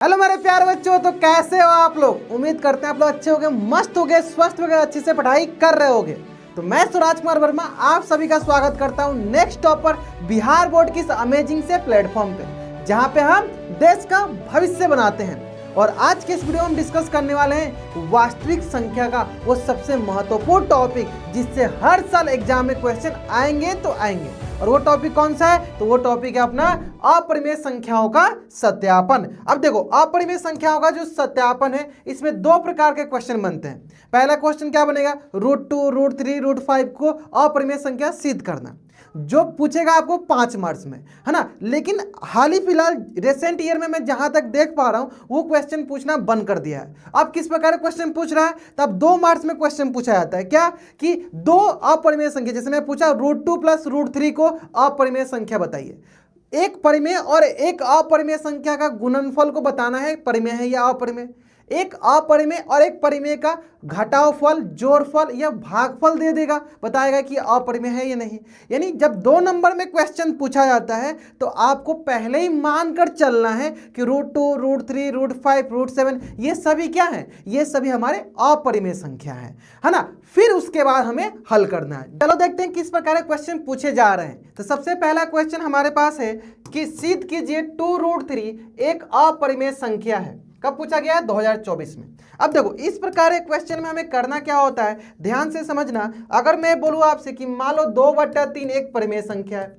Hello मेरे प्यारे बच्चों, तो कैसे हो आप लोग। उम्मीद करते हैं आप लोग अच्छे होंगे, मस्त होंगे, स्वस्थ होंगे, अच्छे से पढ़ाई कर रहे होंगे। तो मैं सुराज कुमार वर्मा आप सभी का स्वागत करता हूं नेक्स्ट टॉपर बिहार बोर्ड की इस अमेजिंग से प्लेटफॉर्म पे, जहां पे हम देश का भविष्य बनाते हैं। और आज के इस वीडियो में हम डिस्कस करने वाले हैं वास्तविक संख्या का वो सबसे महत्वपूर्ण टॉपिक, जिससे हर साल एग्जाम में क्वेश्चन आएंगे तो आएंगे। और वो टॉपिक कौन सा है? तो वो टॉपिक है अपना अपरिमेय संख्याओं का सत्यापन। अब देखो, अपरिमेय संख्याओं का जो सत्यापन है, इसमें दो प्रकार के क्वेश्चन बनते हैं। पहला क्वेश्चन क्या बनेगा? √2, √3, √5 को अपरिमेय संख्या सिद्ध करना, जो पूछेगा आपको 5 मार्क्स में, है ना। लेकिन हाल ही फिलहाल रिसेंट ईयर में मैं जहां तक देख पा रहा हूं, वो क्वेश्चन पूछना बंद कर दिया है। अब किस प्रकार का क्वेश्चन पूछ रहा है? तब 2 मार्क्स में क्वेश्चन पूछा जाता है। क्या कि दो अपरिमेय संख्या, जैसे मैं पूछा √2 + √3 को अपरिमेय संख्या बताइए। एक परिमेय और एक अपरिमेय संख्या का गुणनफल को बताना है, परिमेय है या अपरिमेय। एक अपरिमेय और एक परिमेय का घटावफल, जोड़फल या भागफल दे देगा, बताएगा कि अपरिमेय है या नहीं। यानी जब 2 नंबर में क्वेश्चन पूछा जाता है, तो आपको पहले ही मानकर चलना है कि √2, √3, √5, √7 ये सभी क्या है? ये सभी हमारे अपरिमेय संख्या है ना। फिर उसके बाद हमें हल करना है। चलो देखते हैं किस प्रकार के क्वेश्चन पूछे जा रहे हैं। तो सबसे पहला क्वेश्चन हमारे पास है कि सिद्ध कीजिए 2√3 एक अपरिमेय संख्या है। कब पूछा गया है? 2024 में। अब देखो, इस प्रकार के क्वेश्चन में हमें करना क्या होता है, ध्यान से समझना। अगर मैं बोलूं आपसे कि मान लो 2/3 एक परिमेय संख्या है,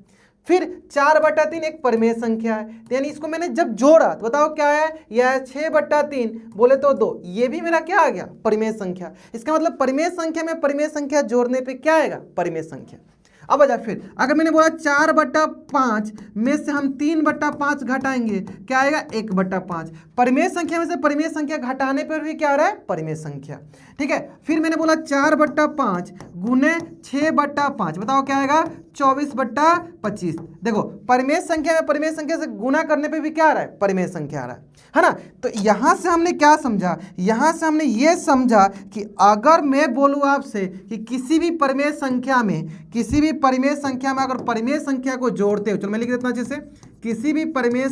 फिर 4/3 एक परिमेय संख्या है, तो यानी इसको मैंने जब जोड़ा तो बताओ क्या है? यह है 6/3, बोले तो 2, ये भी मेरा क्या आ गया? परिमेय संख्या। इसका मतलब परिमेय संख्या में परिमेय संख्या जोड़ने पे क्या आएगा? परिमेय संख्या। अब आजा, फिर अगर मैंने बोला 4/5 में से हम 3/5 घटाएंगे, क्या आएगा? 1/5। परिमेय संख्या में से परिमेय संख्या घटाने पर भी क्या आ रहा है? परिमेय संख्या। ठीक है। फिर मैंने बोला 4/5 गुने 6/5, बताओ क्या आएगा? 24/25। देखो, परिमेय संख्या में परिमेय संख्या से गुना करने पे भी क्या आ रहा है? परिमेय संख्या आ रहा है ना। तो यहां से हमने क्या समझा? यहां से हमने ये समझा कि अगर मैं बोलूं आपसे कि किसी भी परिमेय संख्या में अगर परिमेय संख्या को जोड़ते हो, चलो मैं लिख देता हूं अच्छे से। किसी भी परिमेय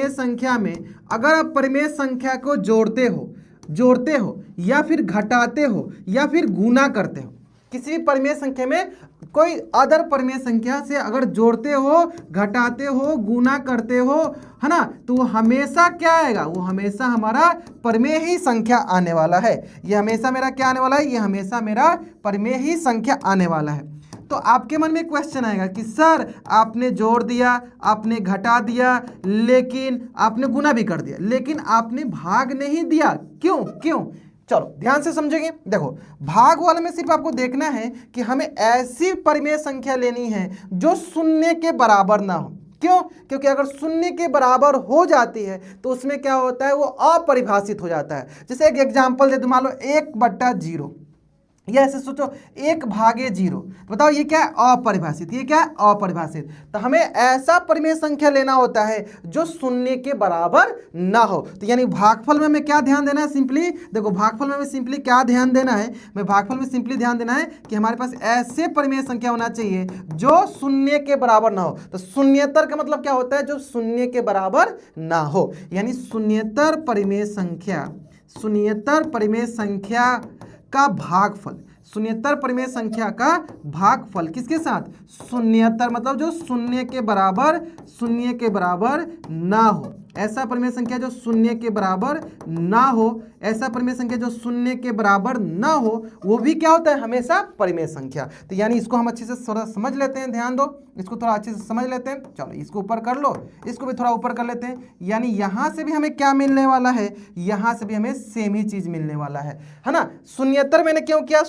संख्या में अगर आप परिमेय संख्या को जोड़ते हो या फिर घटाते हो या फिर गुना करते हो, किसी भी परिमेय संख्या में कोई अदर परिमेय संख्या से अगर जोड़ते हो, घटाते हो, गुना करते हो, है ना, तो वो हमेशा क्या आएगा? वो हमेशा हमारा परिमेय ही संख्या आने वाला है। ये हमेशा मेरा क्या आने वाला है? ये हमेशा मेरा परिमेय ही संख्या आने वाला है। तो आपके मन में क्वेश्चन आएगा कि सर, आपने जोड़ दिया, आपने घटा दिया, लेकिन आपने गुना भी कर दिया, लेकिन आपने भाग नहीं दिया, क्यों? चलो ध्यान से समझेंगे। देखो, भाग वाले में सिर्फ आपको देखना है कि हमें ऐसी परिमेय संख्या लेनी है जो शून्य के बराबर ना हो। क्यों? क्योंकि अगर शून्य के बराबर हो जाती है तो उसमें क्या होता है? वो अपरिभाषित हो जाता है। जैसे एक एग्जांपल दे दूं, मान लो 1/0, या ऐसे सोचो 1/0, बताओ ये क्या है? अपरिभाषित। ये क्या है? अपरिभाषित। तो हमें ऐसा परिमेय संख्या लेना होता है जो शून्य के बराबर ना हो। तो यानी भागफल में हमें क्या ध्यान देना है? सिंपली देखो, भागफल में हमें सिंपली क्या ध्यान देना है? भागफल में सिंपली ध्यान देना है कि हमारे पास ऐसे परिमेय संख्या होना चाहिए जो शून्य के बराबर ना हो। तो शून्यतर का मतलब क्या होता है? जो शून्य के बराबर ना हो। यानी शून्यतर परिमेय संख्या का भागफल, शून्यतर परिमेय संख्या का भागफल किसके साथ? शून्यतर, मतलब जो शून्य के बराबर ना हो। ऐसा परिमेय संख्या जो शून्य के बराबर ना हो, ऐसा परिमेय संख्या जो शून्य के बराबर ना हो, वो भी क्या होता है? हमेशा परिमेय संख्या। तो यानी इसको हम अच्छे से थोड़ा समझ लेते हैं, ध्यान दो, इसको थोड़ा अच्छे से समझ लेते हैं। चलो इसको ऊपर कर लो, इसको भी थोड़ा ऊपर कर लेते हैं। यानी यहां से भी हमें क्या मिलने वाला है? यहां से भी हमें सेम ही चीज मिलने वाला है ना। शून्यतर मैंने क्यों किया?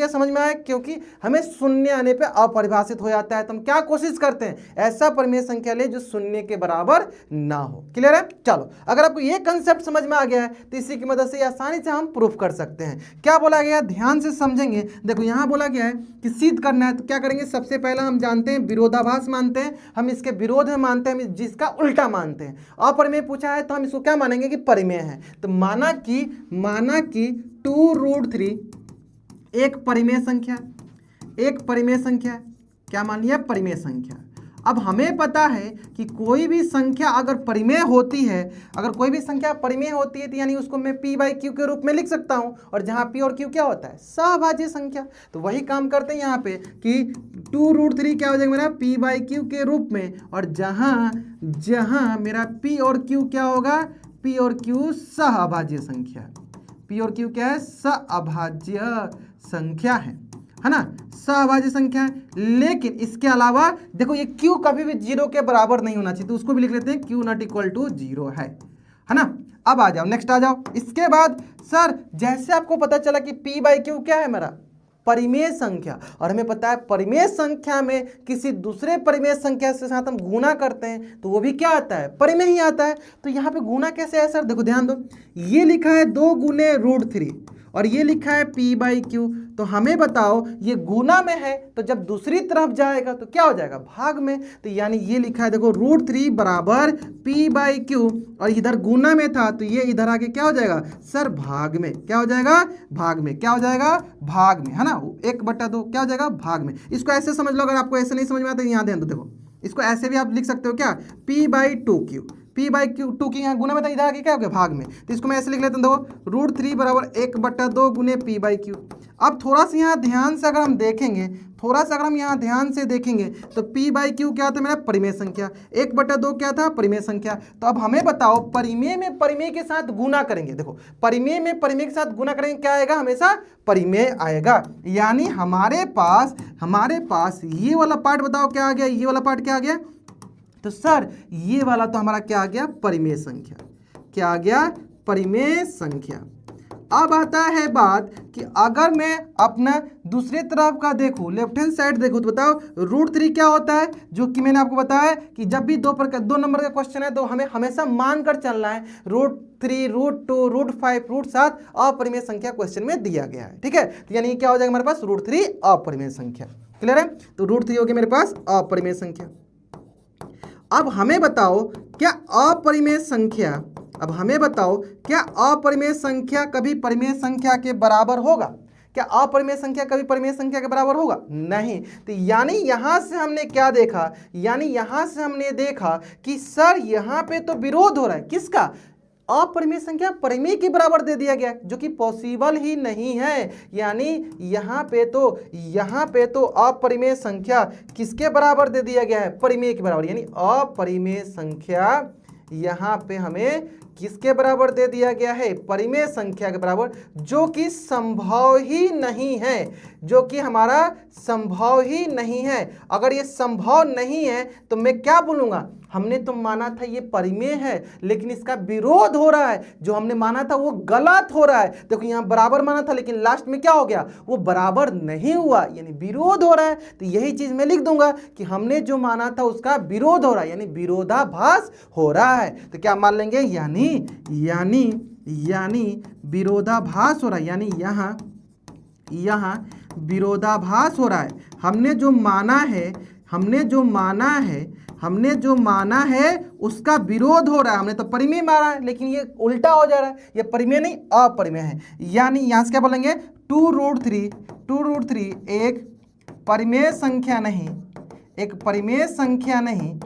समझ में आया? क्योंकि हमें शून्य आने पे अपरिभाषित हो जाता है, तो हम क्या कोशिश करते हैं? ऐसा परिमेय संख्या ले जो शून्य के बराबर ना हो। क्लियर है? चलो, अगर आपको ये कंसेप्ट समझ में आ गया है तो इसी की मदद से आसानी से हम प्रूफ कर सकते हैं। क्या बोला गया? ध्यान से समझेंगे। देखो, यहां बोला गया है कि सिद्ध करना है, तो क्या करेंगे? सबसे पहला हम जानते हैं विरोधाभास मानते हैं, हम इसके विरोध में मानते हैं, हम जिसका उल्टा मानते हैं। अपरिमेय पूछा है तो हम इसको क्या मानेंगे? कि परिमेय है। तो माना कि 2√3 एक परिमेय संख्या, क्या मान लिया? परिमेय संख्या। अब हमें पता है कि कोई भी संख्या अगर परिमेय होती है, अगर कोई भी संख्या परिमेय होती है तो यानी उसको मैं p बाई क्यू के रूप में लिख सकता हूं, और जहां p और q क्या होता है, सहभाज्य संख्या। तो वही काम करते हैं यहाँ पे कि 2√3 क्या हो जाएगा मेरा p बाई क्यू के रूप में, और जहां मेरा p और q क्या होगा, p और q सहअभाज्य संख्या, p और q क्या है, सहअभाज्य संख्या है ना, सहअभाज्य संख्या है। लेकिन इसके अलावा देखो ये q कभी भी 0 के बराबर नहीं होना चाहिए, तो उसको भी लिख लेते हैं q नॉट इक्वल टू 0 है ना। अब आ जाओ नेक्स्ट आ जाओ। इसके बाद सर जैसे आपको पता चला कि p बाई क्यू क्या है मेरा, परिमेय संख्या, और हमें पता है परिमेय संख्या में किसी दूसरे परिमेय संख्या से साथ हम गुणा करते हैं तो वो भी क्या आता है, परिमेय ही आता है। तो यहाँ पे गुणा कैसे है सर, देखो ध्यान दो, ये लिखा है 2 गुने √3 और ये लिखा है p बाई क्यू। तो हमें बताओ ये गुना में है तो जब दूसरी तरफ जाएगा तो क्या हो जाएगा, भाग में। तो यानी ये लिखा है देखो √3 बराबर p बाई क्यू, और इधर गुना में था तो ये इधर आके क्या हो जाएगा सर, भाग में। क्या हो जाएगा, भाग में। क्या हो जाएगा, भाग में, है ना। 1/2 क्या हो जाएगा, भाग में। इसको ऐसे समझ लो, अगर आपको ऐसे नहीं समझ में आता तो यहाँ ध्यान दो, देखो इसको ऐसे भी आप लिख सकते हो क्या, p by 2q, p by Q 2 की यहाँ गुना में था, इधर आके क्या हो गया, भाग में। तो इसको मैं ऐसे लिख लेता हूँ, देखो √3 बराबर 1/2 गुने p बाई क्यू। अब थोड़ा सा यहाँ ध्यान से अगर हम देखेंगे, थोड़ा सा अगर हम यहाँ ध्यान से देखेंगे तो p बाई क्यू क्या था मेरा, परिमेय संख्या, 1/2 क्या था, परिमेय संख्या। तो अब हमें बताओ परिमेय में परिमेय के साथ गुना करेंगे, देखो परिमेय में परिमेय के साथ गुना करेंगे, क्या आएगा, हमेशा परिमेय आएगा। यानी हमारे पास ये वाला पार्ट बताओ क्या आ गया, ये वाला पार्ट क्या आ गया, तो सर ये वाला तो हमारा क्या आ गया, परिमेय संख्या। क्या आ गया, परिमेय संख्या। अब आता है बात कि अगर मैं अपना दूसरे तरफ का देखूं, लेफ्ट हैंड साइड देखूं, तो बताओ √3 क्या होता है, जो कि मैंने आपको बताया कि जब भी 2 नंबर का क्वेश्चन है तो हमें हमेशा मानकर चलना है। √3 √2 √5 √7 अपरिमेय संख्या क्वेश्चन में दिया गया है, ठीक है। तो यानी क्या हो जाएगा हमारे पास, √3 अपरिमेय संख्या। क्लियर है, तो √3 हो गया मेरे पास अपरिमेय संख्या। अब हमें बताओ क्या अपरिमेय संख्या, अब हमें बताओ क्या अपरिमेय संख्या कभी परिमेय संख्या के बराबर होगा, क्या अपरिमेय संख्या कभी परिमेय संख्या के बराबर होगा, नहीं। तो यानी यहां से हमने क्या देखा, यानी यहां से हमने देखा कि सर यहां पे तो विरोध हो रहा है, किसका, अपरिमेय संख्या परिमेय के बराबर दे दिया गया, जो कि पॉसिबल ही नहीं है। यानी यहाँ पे तो अपरिमेय संख्या किसके बराबर दे दिया गया है, परिमेय के बराबर। यानी अपरिमेय संख्या यहाँ पे हमें किसके बराबर दे दिया गया है, परिमेय संख्या के बराबर, जो कि संभव ही नहीं है, जो कि हमारा संभव ही नहीं है। अगर ये संभव नहीं है तो मैं क्या बोलूँगा, हमने तो माना था ये परिमेय है लेकिन इसका विरोध हो रहा है, जो हमने माना था वो गलत हो रहा है। देखो यहाँ बराबर माना था लेकिन लास्ट में क्या हो गया, वो बराबर नहीं हुआ, यानी विरोध हो रहा है। तो यही चीज़ मैं लिख दूंगा कि हमने जो माना था उसका विरोध हो रहा है, यानी विरोधाभास हो रहा है। तो क्या मान लेंगे, यानी विरोधाभास हो रहा है, यानी यहाँ विरोधाभास हो रहा है। हमने जो माना है उसका विरोध हो रहा है। हमने तो परिमेय माना है लेकिन ये उल्टा हो जा रहा है, ये परिमेय नहीं अपरिमेय है। यानी यहाँ से क्या बोलेंगे, 2√3 एक परिमेय संख्या नहीं, एक परिमेय संख्या नहीं है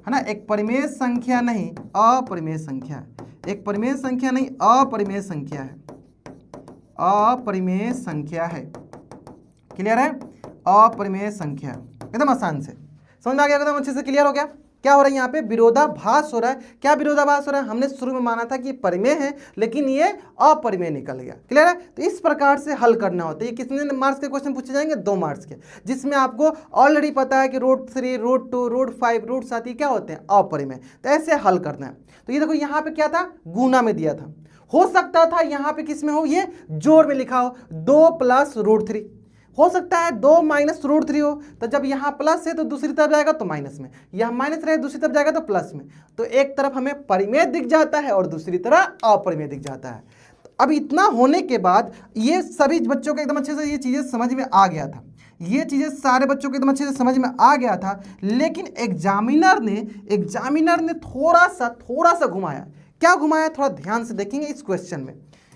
ना, एक परिमेय संख्या नहीं अपरिमेय संख्या, एक परिमेय संख्या नहीं अपरिमेय संख्या है, अपरिमेय संख्या है। क्लियर है, अपरिमेय संख्या, एकदम आसान से समझ में आ गया, एकदम अच्छे से क्लियर हो गया। क्या हो रहा है यहाँ पे, विरोधाभास हो रहा है। क्या विरोधाभास हो रहा है, हमने शुरू में माना था कि परिमेय है लेकिन ये अपरिमेय निकल गया। क्लियर है, तो इस प्रकार से हल करना होता है। ये कितने मार्क्स के क्वेश्चन पूछे जाएंगे, 2 मार्क्स के, जिसमें आपको ऑलरेडी पता है कि √3 √2 √5 √7 क्या होते हैं, अपरिमेय। तो ऐसे हल करना है। तो ये देखो यहाँ पे क्या था, गुना में दिया था, हो सकता था यहाँ पे किस में हो, ये जोड़ में लिखा हो, 2 + √3, हो सकता है 2 - √3 हो। तो जब यहाँ प्लस है तो दूसरी तरफ जाएगा तो माइनस में, यहाँ माइनस रहे दूसरी तरफ जाएगा तो प्लस में। तो एक तरफ हमें परिमेय दिख जाता है और दूसरी तरफ अपरिमेय दिख जाता है। तो अब इतना होने के बाद ये सभी बच्चों को एकदम अच्छे से ये चीज़ें समझ में आ गया था, ये चीज़ें सारे बच्चों को एकदम अच्छे से समझ में आ गया था। लेकिन एग्जामिनर ने थोड़ा सा घुमाया। क्या घुमाया, थोड़ा ध्यान से देखेंगे इस क्वेश्चन में।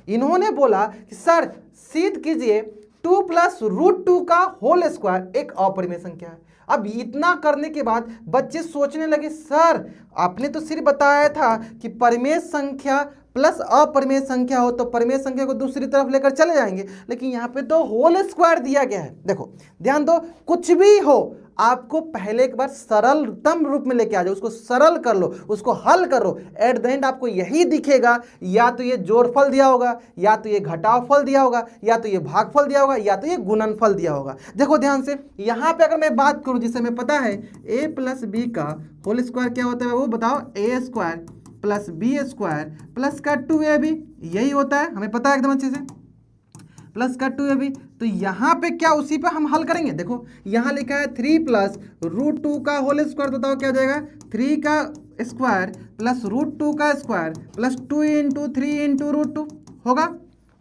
इन्होंने बोला कि सर सिद्ध कीजिए 2 + √2 का होल स्क्वायर एक अपरिमेय संख्या है। अब इतना करने के बाद बच्चे सोचने लगे, सर आपने तो सिर्फ बताया था कि परिमेय संख्या प्लस अपरिमेय संख्या हो तो परिमेय संख्या को दूसरी तरफ लेकर चले जाएंगे, लेकिन यहाँ पे तो होल स्क्वायर दिया गया है। देखो ध्यान दो, कुछ भी हो आपको पहले एक बार सरलतम रूप में लेके आ जाओ, उसको सरल कर लो, उसको हल करो। एट द एंड आपको यही दिखेगा, या तो ये जोड़फल दिया होगा, या तो ये घटावफल दिया होगा, या तो ये भागफल दिया होगा, या तो ये गुणनफल दिया होगा। देखो ध्यान से, यहाँ पे अगर मैं बात करूं जिसे हमें पता है a प्लस बी का होल स्क्वायर क्या होता है वो बताओ, A square plus B square plus का 2ab, यही होता है, हमें पता है एकदम अच्छे से, प्लस का 2ab। तो यहाँ पे क्या उसी पे हम हल करेंगे। देखो यहाँ लिखा है 3 प्लस रूट 2 का होल स्क्वायर, बताओ क्या हो जाएगा, 3 का स्क्वायर प्लस रूट 2 का square plus 2 into 3 into root 2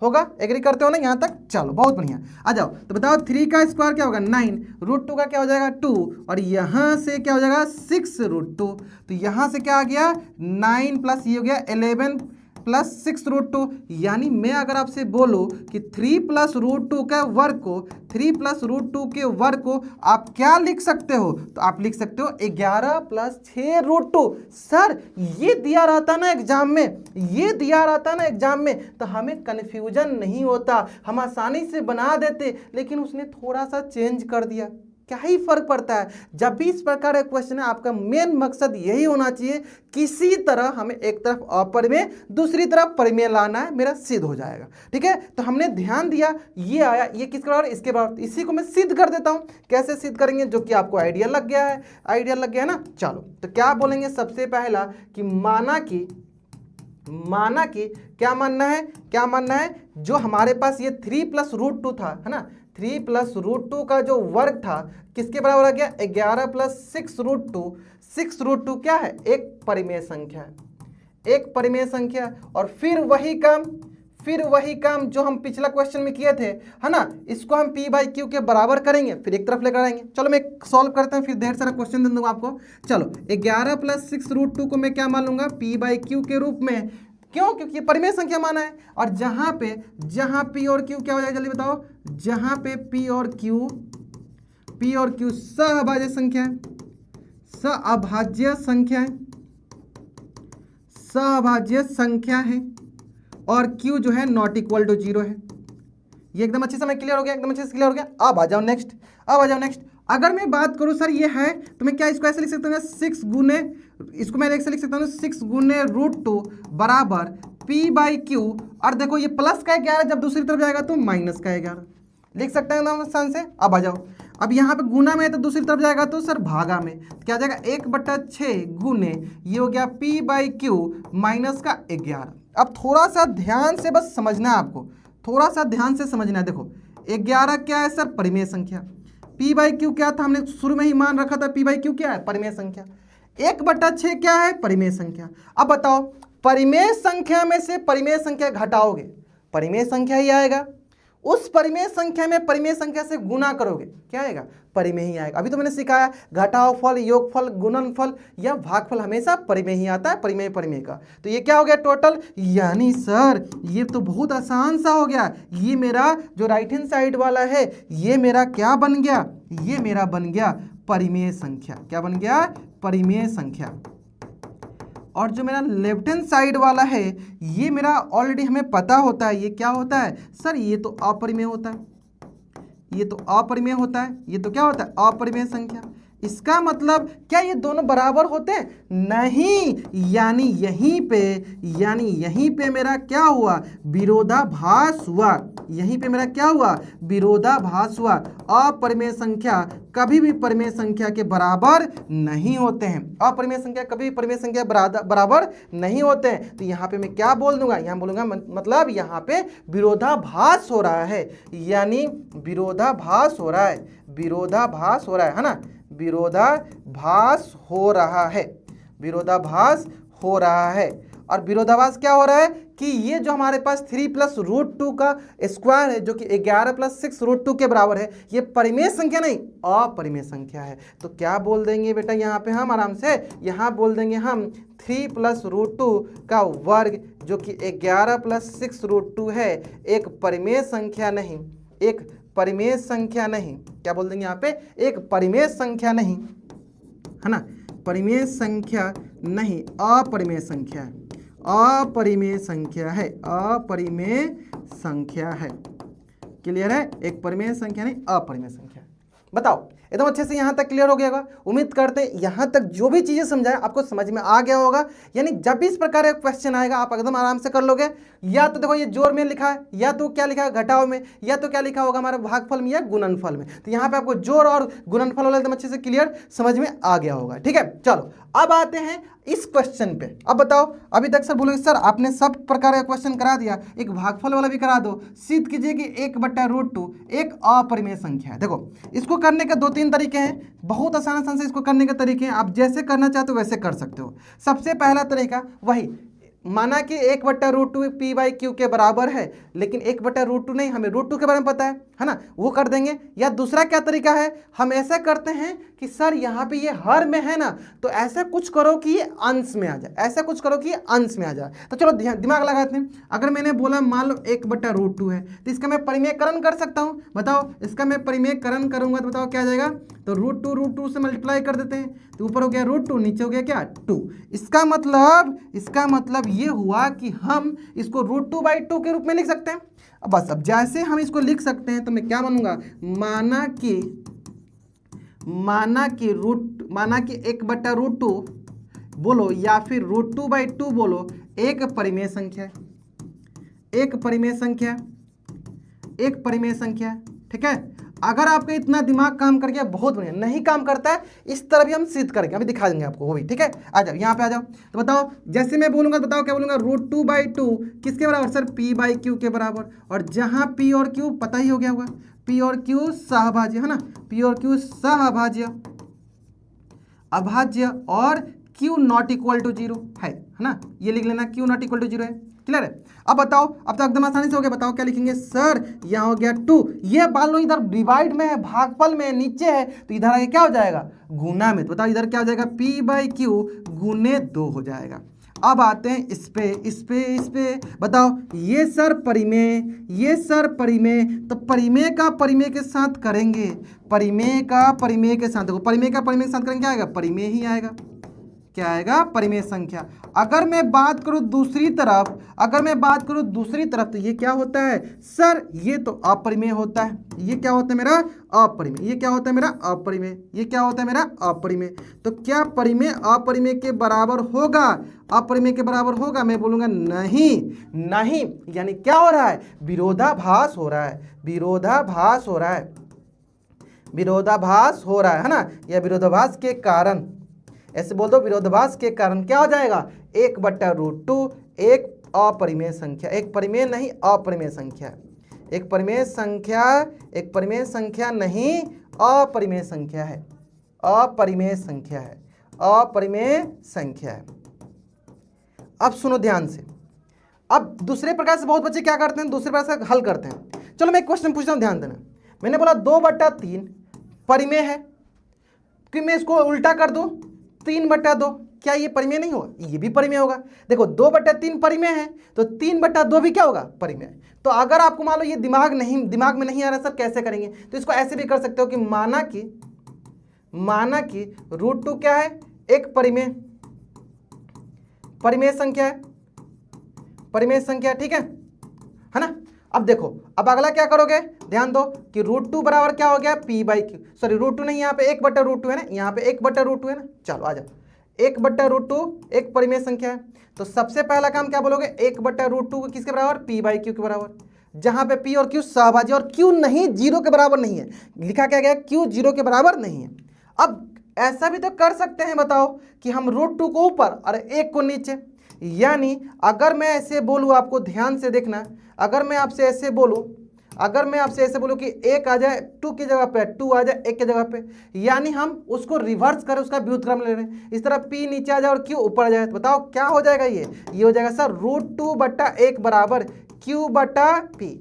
होगा। एग्री करते हो ना यहाँ तक? चलो बहुत बढ़िया, आ जाओ। तो बताओ 3 का स्क्वायर क्या होगा 9, रूट 2 का क्या हो जाएगा 2, और यहाँ से क्या हो जाएगा 6 रूट 2। तो यहाँ से क्या आ गया 9 प्लस ये हो गया 11 प्लस 6 रूट 2। यानी मैं अगर आपसे बोलूं कि 3 प्लस रूट 2 के वर्ग को, 3 प्लस रूट 2 के वर्ग को आप क्या लिख सकते हो, तो आप लिख सकते हो 11 प्लस 6 रूट 2। सर ये दिया रहता ना एग्जाम में, ये दिया रहता ना एग्जाम में, तो हमें कन्फ्यूजन नहीं होता, हम आसानी से बना देते, लेकिन उसने थोड़ा सा चेंज कर दिया। क्या ही फर्क पड़ता है। जब भी इस प्रकार का क्वेश्चन है, आपका मेन मकसद यही होना चाहिए, किसी तरह हमें एक तरफ अपरिमेय दूसरी तरफ परिमेय लाना है, मेरा सिद्ध हो जाएगा। ठीक है, तो हमने ध्यान दिया, ये आया, ये किसके बराबर, इसके बराबर। इसी को मैं सिद्ध कर देता हूं। कैसे सिद्ध करेंगे, जो कि आपको आइडिया लग गया है, आइडिया लग गया ना। चलो तो क्या बोलेंगे, सबसे पहला कि माना कि क्या मानना है, जो हमारे पास ये 3 प्लस रूट 2 था, है ना, 3 प्लस रूट 2 का जो वर्ग था किसके बराबर आ गया 11 प्लस 6 रूट 2। 6 रूट 2 क्या है, एक परिमेय संख्या है, एक परिमेय संख्या। और फिर वही काम जो हम पिछला क्वेश्चन में किए थे, है ना, इसको हम p बाई क्यू के बराबर करेंगे, फिर एक तरफ लेकर आएंगे। चलो मैं सॉल्व करते हैं, फिर ढेर सारा क्वेश्चन दे दूंगा आपको। चलो 11 प्लस 6 रूट 2 को मैं क्या मान लूंगा, p बाई क्यू के रूप में। क्यों, क्योंकि परिमेय संख्या माना है। और जहां p और q क्या हो जाएगा जल्दी बताओ, जहां पे p और q सहअभाज्य संख्या है, सहअभाज्य संख्या है, और q जो है नॉट इक्वल टू 0 है। ये एकदम अच्छे से मैं क्लियर हो गया, एकदम अच्छे से क्लियर हो गया। अब आ जाओ नेक्स्ट। अगर मैं बात करूं सर ये है, तो मैं क्या इसको ऐसे लिख सकता हूँ 6 गुने, इसको मैं ऐसे लिख सकता हूँ 6 गुने रूट 2 बराबर p बाई क्यू। और देखो ये प्लस का 11 जब दूसरी तरफ जाएगा तो माइनस का 11 लिख सकते हैं ना आसान से। अब आ जाओ, अब यहाँ पे गुना में है तो दूसरी तरफ जाएगा तो सर भागा में, क्या जाएगा 1/6 गुने, ये हो गया p बाई क्यू माइनस का 11। अब थोड़ा सा ध्यान से बस समझना है आपको, थोड़ा सा ध्यान से समझना है। देखो 11 क्या है सर, परिमेय संख्या। p बाई क्यू क्या था, हमने शुरू में ही मान रखा था p बाई क्यू क्या है, परिमेय संख्या। 1/6 क्या है, परिमेय संख्या। अब बताओ परिमेय संख्या में से परिमेय संख्या घटाओगे, परिमेय संख्या ही आएगा। उस परिमेय संख्या में परिमेय संख्या से गुना करोगे, क्या आएगा, परिमेय ही आएगा। अभी तो मैंने सिखाया घटावफल, योगफल, गुणनफल या भागफल हमेशा परिमेय ही आता है, परिमेय का। तो ये क्या हो गया टोटल, यानी सर ये तो बहुत आसान सा हो गया। ये मेरा जो राइट हैंड साइड वाला है, ये मेरा क्या बन गया, ये मेरा बन गया परिमेय संख्या। क्या बन गया, परिमेय संख्या। और जो मेरा लेफ्ट हैंड साइड वाला है, ये मेरा ऑलरेडी हमें पता होता है, ये क्या होता है सर, ये तो अपरिमेय होता है, ये तो अपरिमेय होता है, ये तो क्या होता है, अपरिमेय संख्या। इसका मतलब क्या ये दोनों बराबर होते हैं, नहीं, यानी यहीं पे मेरा क्या हुआ, विरोधाभास हुआ। यहीं पे मेरा क्या हुआ, विरोधाभास हुआ। अपरिमेय संख्या कभी भी परिमेय संख्या के बराबर नहीं होते हैं, अपरिमेय संख्या कभी परिमेय संख्या बराबर नहीं होते हैं। तो यहाँ पे मैं क्या बोल दूंगा, यहाँ बोलूंगा मतलब यहाँ पे विरोधाभास हो रहा है, यानी विरोधाभास हो रहा है, विरोधाभास हो रहा है ना, विरोधाभास हो रहा है, विरोधाभास हो रहा है। और विरोधाभास क्या हो रहा है कि ये जो हमारे पास 3 प्लस रूट 2 का स्क्वायर है, जो कि 11 प्लस 6 रूट 2 के बराबर है, ये परिमेय संख्या नहीं अपरिमेय संख्या है। तो क्या बोल देंगे बेटा यहाँ पे हम आराम से, यहाँ बोल देंगे हम 3 प्लस रूट 2 का वर्ग, जो कि 11 प्लस 6 रूट 2 है, एक परिमेय संख्या नहीं, एक परिमेय संख्या नहीं, क्या बोल देंगे यहाँ पे, एक परिमेय संख्या नहीं, है ना, परिमेय संख्या नहीं, अपरिमेय संख्या है, अपरिमेय संख्या है, अपरिमेय संख्या है। क्लियर है, एक परिमेय संख्या नहीं, अपरिमेय संख्या है। बताओ एकदम अच्छे से यहाँ तक क्लियर हो गया होगा। उम्मीद करते हैं यहाँ तक जो भी चीजें समझाए आपको समझ में आ गया होगा। यानी जब भी इस प्रकार का क्वेश्चन आएगा आप एकदम आराम से कर लोगे। या तो देखो ये जोड़ में लिखा है, या तो क्या लिखा है घटाव में, या तो क्या लिखा होगा हमारे भागफल में या गुणनफल में। तो यहाँ पे आपको जोड़ और गुणनफल वाला एकदम अच्छे से क्लियर समझ में आ गया होगा। ठीक है, चलो अब आते हैं इस क्वेश्चन पे। अब बताओ, अभी तक सर बोलोगे सर आपने सब प्रकार का क्वेश्चन करा दिया, एक भागफल वाला भी करा दो। सिद्ध कीजिए कि 1/√2 एक अपरिमेय संख्या है। देखो इसको करने के 2-3 तरीके हैं, बहुत आसान से इसको करने के तरीके हैं। आप जैसे करना चाहते हो वैसे कर सकते हो। सबसे पहला तरीका वही, माना कि 1/√2 p/q के बराबर है, लेकिन 1/√2 नहीं, हमें √2 के बारे में पता है ना, वो कर देंगे। या दूसरा क्या तरीका है, हम ऐसा करते हैं कि सर यहाँ पे ये हर में है ना, तो ऐसा कुछ करो कि ये अंश में आ जाए, ऐसा कुछ करो कि ये अंश में आ जाए। तो चलो दिमाग लगाते हैं। अगर मैंने बोला मान लो 1/√2 है, तो इसका मैं परिमेयकरण कर सकता हूँ। बताओ इसका मैं परिमेयकरण करूंगा तो बताओ क्या आ जाएगा, तो √2 से मल्टीप्लाई कर देते हैं, तो ऊपर हो गया √2, नीचे हो गया क्या 2। इसका मतलब ये हुआ कि हम इसको √2/2 के रूप में लिख सकते हैं। अब बस, अब जैसे हम इसको लिख सकते हैं तो मैं क्या मानूंगा, माना कि 1/√2 बोलो या फिर √2/2 बोलो, एक परिमेय संख्या है, एक परिमेय संख्या, एक परिमेय संख्या। ठीक है, अगर आपका इतना दिमाग काम कर गया बहुत बढ़िया, नहीं काम करता है इस तरह भी हम सिद्ध करेंगे, अभी दिखा देंगे आपको वो भी। ठीक है, आ जाओ यहाँ पे आ जाओ। तो बताओ जैसे मैं बोलूंगा, बताओ क्या बोलूंगा, √2/2 किसके बराबर सर, p/q के बराबर। और जहां p और q पता ही हो गया होगा, p और q सहभाज्य है ना, p और q सहभाज्य, अभाज्य, और q नॉट इक्वल टू 0 है ना, ये लिख लेना, q नॉट इक्वल टू 0 है। क्लियर है। अब बताओ, अब तो एकदम आसानी से हो गया। बताओ क्या लिखेंगे सर, यहाँ हो गया 2, ये मान लो इधर डिवाइड में है, भागफल में नीचे है, तो इधर आगे क्या हो जाएगा, गुना में। तो बताओ इधर क्या हो जाएगा, p/q गुने 2 हो जाएगा। अब आते हैं इस पे बताओ, ये सर परिमेय, ये सर परिमेय, तो परिमेय का परिमेय के साथ करेंगे, परिमेय का परिमेय के साथ, देखो परिमेय का परिमेय के साथ करेंगे क्या आएगा, परिमेय ही आएगा। क्या आएगा, परिमेय संख्या। अगर मैं बात करूं दूसरी तरफ, तो ये क्या होता है सर, ये तो अपरिमेय होता है। ये क्या होता है मेरा, अपरिमेय। ये क्या होता है मेरा, अपरिमेय। ये क्या होता है मेरा, अपरिमेय। तो क्या परिमेय अपरिमेय के बराबर होगा, अपरिमेय के बराबर होगा? मैं बोलूंगा नहीं। यानी क्या हो रहा है, विरोधाभास हो रहा है, विरोधाभास हो रहा है, है ना। यह विरोधाभास के कारण, ऐसे बोल दो, विरोधाभास के कारण क्या हो जाएगा, 1/√2 एक अपरिमेय संख्या, एक परिमेय नहीं अपरिमेय संख्या, एक परिमेय संख्या नहीं अपरिमेय संख्या है, अपरिमेय संख्या है। अब सुनो ध्यान से, अब दूसरे प्रकार से बहुत बच्चे क्या करते हैं, दूसरे प्रकार से हल करते हैं। चलो मैं एक क्वेश्चन पूछता हूं, ध्यान देना। मैंने बोला 2/3 परिमेय है, कि मैं इसको उल्टा कर दूं 3/2, क्या ये परिमेय नहीं होगा, ये भी परिमेय होगा। देखो 2/3 परिमेय है, तो 3/2 भी क्या होगा, परिमेय। तो अगर आपको मान लो ये दिमाग में नहीं आ रहा सर कैसे करेंगे, तो इसको ऐसे भी कर सकते हो कि माना कि √2 क्या है, एक परिमेय संख्या है, ठीक है ना। अब देखो, अब अगला क्या करोगे, ध्यान दो कि √2 बराबर क्या हो गया, p/q, सॉरी √2 नहीं, यहाँ पे 1/√2 है ना, यहाँ पे 1/√2 है ना। चलो आ जाओ, 1/√2 एक परिमेय संख्या है, तो सबसे पहला काम क्या बोलोगे, 1/√2 किसके बराबर, p/q के बराबर। जहां पे p और q सहभाज्य, और q नहीं 0 के बराबर नहीं है, लिखा क्या गया, q 0 के बराबर नहीं है। अब ऐसा भी तो कर सकते हैं, बताओ कि हम √2 को ऊपर और 1 को नीचे। यानी अगर मैं ऐसे बोलूँ, आपको ध्यान से देखना, अगर मैं आपसे ऐसे बोलूँ कि 1 आ जाए 2 की जगह पे, 2 आ जाए 1 की जगह पे, यानी हम उसको रिवर्स करें, उसका व्युत्क्रम ले रहे हैं। इस तरह p नीचे आ जाए और q ऊपर आ जाए, तो बताओ क्या हो जाएगा, ये हो जाएगा सर √2/1 बराबर q/p।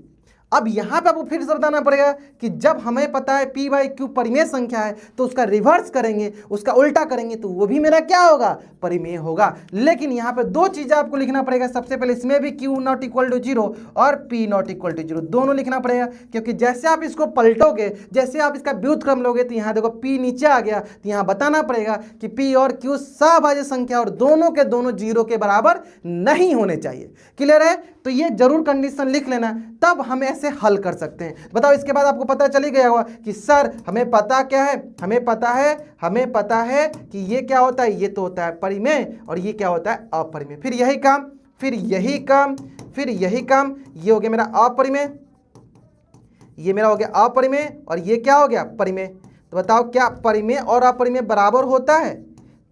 अब यहाँ पे आपको फिर से बताना पड़ेगा कि जब हमें पता है P बाई Q परिमेय संख्या है तो उसका रिवर्स करेंगे, उसका उल्टा करेंगे तो वो भी मेरा क्या होगा, परिमेय होगा। लेकिन यहाँ पे दो चीज़ें आपको लिखना पड़ेगा। सबसे पहले इसमें भी Q नॉट इक्वल टू 0 और P नॉट इक्वल टू 0 दोनों लिखना पड़ेगा, क्योंकि जैसे आप इसको पलटोगे, जैसे आप इसका व्युत्क्रम लोगे तो यहाँ देखो P नीचे आ गया, तो यहाँ बताना पड़ेगा कि P और Q सहभाज्य संख्या और दोनों के दोनों 0 के बराबर नहीं होने चाहिए। क्लियर है? तो ये जरूर कंडीशन लिख लेना, तब हम ऐसे हल कर सकते हैं। बताओ, इसके बाद आपको पता चली गया होगा कि सर हमें पता क्या है, हमें पता है कि ये क्या होता है, ये तो होता है परिमेय और ये क्या होता है, अपरिमेय। फिर यही काम, ये हो गया मेरा अपरिमेय, ये मेरा हो गया अपरिमेय और ये क्या हो गया, परिमेय। तो बताओ क्या परिमेय और अपरिमेय बराबर होता है?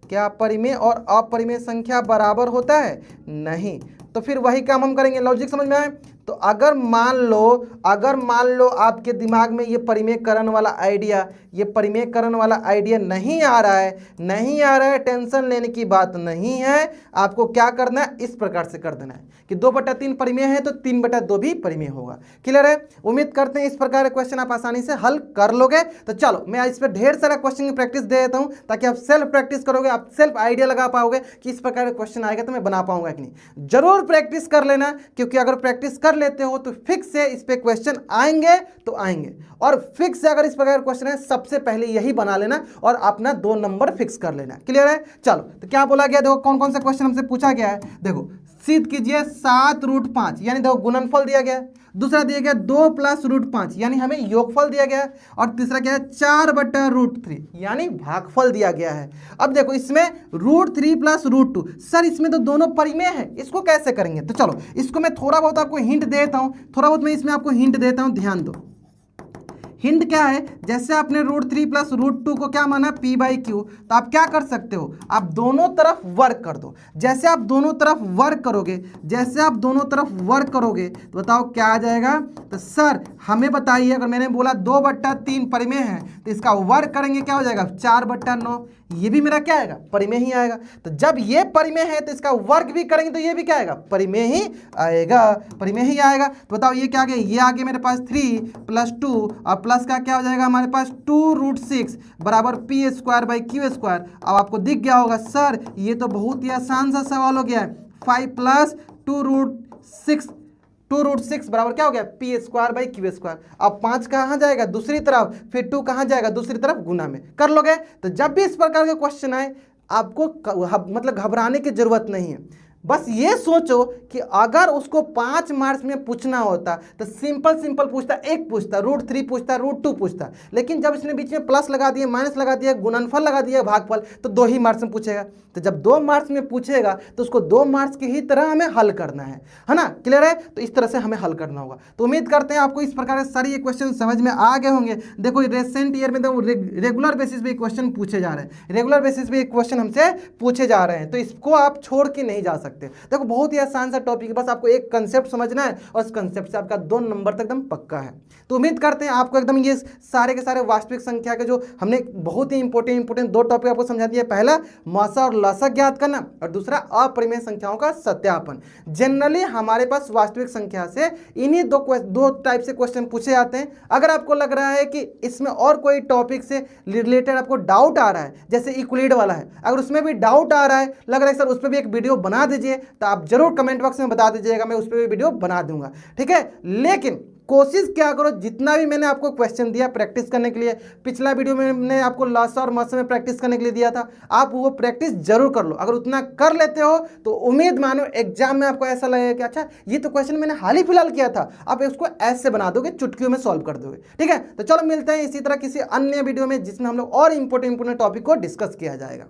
क्या परिमेय और अपरिमेय संख्या बराबर होता है? नहीं। तो फिर वही काम हम करेंगे। लॉजिक समझ में आए? तो अगर मान लो आपके दिमाग में ये परिमेयकरण वाला आइडिया नहीं आ रहा है, टेंशन लेने की बात नहीं है। आपको क्या करना है, इस प्रकार से कर देना है कि 2/3 परिमेय है तो 3/2 भी परिमेय होगा। क्लियर है? उम्मीद करते हैं इस प्रकार के क्वेश्चन आप आसानी से हल कर लोगे। तो चलो मैं इस पर ढेर सारा क्वेश्चन की प्रैक्टिस दे देता हूँ, ताकि आप सेल्फ प्रैक्टिस करोगे, आप सेल्फ आइडिया लगा पाओगे कि इस प्रकार का क्वेश्चन आएगा तो मैं बना पाऊंगा कि नहीं। जरूर प्रैक्टिस कर लेना, क्योंकि अगर प्रैक्टिस कर लेते हो तो फिक्स से इस पे क्वेश्चन आएंगे तो आएंगे, और फिक्स से अगर इस प्रकार क्वेश्चन है सबसे पहले यही बना लेना और अपना 2 नंबर फिक्स कर लेना। क्लियर है? चलो तो क्या बोला गया, देखो कौन कौन से क्वेश्चन हमसे पूछा गया है। देखो सिद्ध कीजिए 7√5, यानी देखो गुणनफल दिया गया है। दूसरा दिया गया 2 + √5, यानी हमें योगफल दिया गया है। और तीसरा क्या है, 4/√3, यानी भागफल दिया गया है। अब देखो इसमें √3 + √2, सर इसमें तो दोनों परिमेय है, इसको कैसे करेंगे? तो चलो इसको मैं थोड़ा बहुत आपको हिंट देता हूँ, ध्यान दो। हिंट क्या है, जैसे आपने √3 + √2 को क्या माना, P बाई Q, तो आप क्या कर सकते हो, आप दोनों तरफ वर्क कर दो। जैसे आप दोनों तरफ वर्क करोगे तो बताओ क्या आ जाएगा। तो सर हमें बताइए, अगर मैंने बोला 2/3 परिमेय है तो इसका वर्क करेंगे क्या हो जाएगा, 4/9, ये भी मेरा क्या आएगा, परिमेय ही आएगा। तो जब ये परिमेय है तो इसका वर्ग भी करेंगे तो ये भी क्या आएगा, परिमेय ही आएगा। तो बताओ ये क्या आ गया, ये आ गया मेरे पास 3 + 2 और प्लस का क्या हो जाएगा हमारे पास 2√6 बराबर P²/Q²। अब आपको दिख गया होगा सर ये तो बहुत ही आसान सा सवाल हो गया है। 5 + 2√6 बराबर क्या हो गया, P²/Q²। अब 5 कहाँ जाएगा, दूसरी तरफ, फिर 2 कहाँ जाएगा, दूसरी तरफ, गुना में कर लोगे। तो जब भी इस प्रकार के क्वेश्चन आए आपको मतलब घबराने की जरूरत नहीं है। बस ये सोचो कि अगर उसको 5 मार्क्स में पूछना होता तो सिंपल पूछता, एक पूछता, √3 पूछता, √2 पूछता। लेकिन जब इसने बीच में प्लस लगा दिया, माइनस लगा दिया, गुणनफल लगा दिया, भागफल, तो 2 ही मार्क्स में पूछेगा। तो जब 2 मार्क्स में पूछेगा तो उसको 2 मार्क्स की ही तरह हमें हल करना है ना? क्लियर है? तो इस तरह से हमें हल करना होगा। तो उम्मीद करते हैं आपको इस प्रकार से सारे ये क्वेश्चन समझ में आ गए होंगे। देखो रिसेंट ईयर में तो रेगुलर बेसिस पे क्वेश्चन पूछे जा रहे हैं, तो इसको आप छोड़ के नहीं जा सकते। देखो बहुत ही आसान सा टॉपिक है, बस आपको एक कंसेप्ट समझना है और उस कंसेप्ट से आपका 2 नंबर तक एकदम पक्का है। तो उम्मीद करते हैं आपको एकदम ये सारे के सारे वास्तविक संख्या के जो हमने बहुत ही इंपॉर्टेंट 2 टॉपिक आपको समझा दिया। पहला मासा और लसक ज्ञात करना और दूसरा अपरिमेय संख्याओं का सत्यापन। जनरली हमारे पास वास्तविक संख्या से इन्हीं 2 टाइप से क्वेश्चन पूछे जाते हैं। अगर आपको लग रहा है कि इसमें और कोई टॉपिक से रिलेटेड आपको डाउट आ रहा है, जैसे इक्वलिड वाला है, अगर उसमें भी डाउट आ रहा है, लग रहा है सर उस पर भी एक वीडियो बना दीजिए, तो आप जरूर कमेंट बॉक्स में बता दीजिएगा, मैं उस पर भी वीडियो बना दूंगा। ठीक है? लेकिन कोशिश क्या करो, जितना भी मैंने आपको क्वेश्चन दिया प्रैक्टिस करने के लिए, पिछला वीडियो में मैंने आपको लस और मस में प्रैक्टिस करने के लिए दिया था, आप वो प्रैक्टिस जरूर कर लो। अगर उतना कर लेते हो तो उम्मीद मानो एग्जाम में आपको ऐसा लगेगा कि अच्छा ये तो क्वेश्चन मैंने हाल ही फिलहाल किया था, आप इसको ऐसे बना दोगे, चुटकियों में सॉल्व कर दोगे। ठीक है? तो चलो मिलते हैं इसी तरह किसी अन्य वीडियो में जिसमें हम लोग और इंपॉर्टेंट टॉपिक को डिस्कस किया जाएगा।